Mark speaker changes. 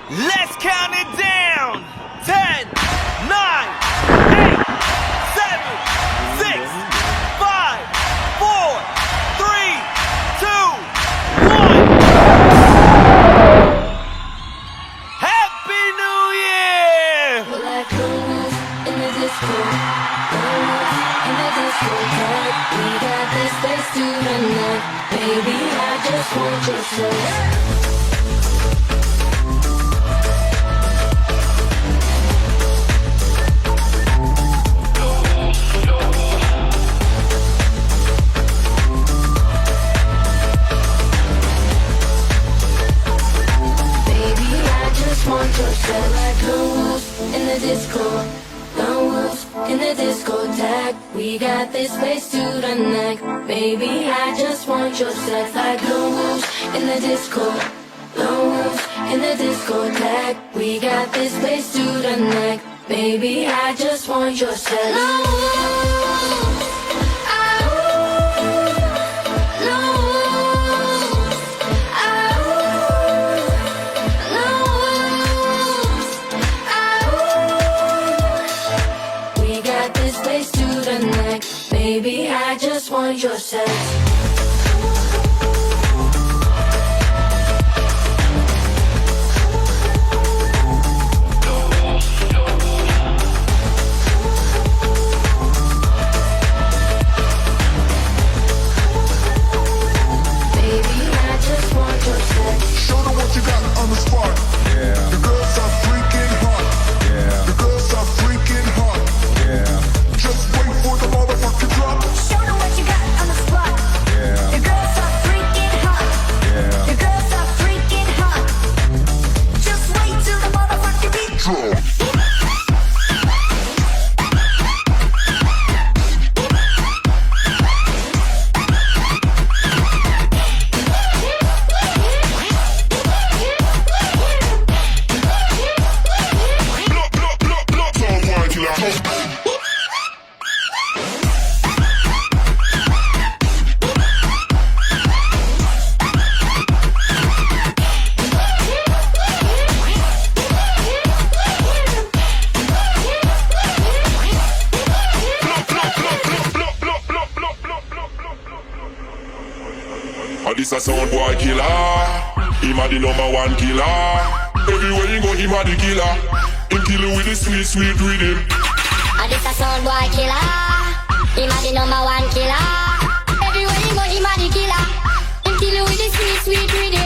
Speaker 1: Let's count it down. 10, 9, 8, 7, 6, 5, 4, 3, 2, 1. Happy New Year!
Speaker 2: We're like rumors in the disco, rumors in the disco club. We got this place to run now. Baby, I just want your sex. Want yourself like rumors in the disco, rumors in the discotheque. We got this place to the neck. Baby, I just want your sex like rumors in the disco, rumors in the discotheque. We got this place to the neck. Baby, I just want your sex. Baby, I just want your sex.
Speaker 3: Show them what you got on the spot. Yeah. The girls are freaking hot. Yeah. The girls are freaking hot. Yeah. Just wait for the motherfucking drop.
Speaker 2: Show them what you got on the spot. Yeah. The girls are freaking hot. Yeah. The girls are freaking hot. Just wait till the motherfucking beat drop.
Speaker 4: This a sound boy killer. Him a the #1 killer. Everywhere you go, him a the killer. Him kill you with the sweet, sweet rhythm.
Speaker 5: This a sound boy killer. Him a the #1 killer. Everywhere you go, him a the killer. Him kill you with the sweet, sweet rhythm.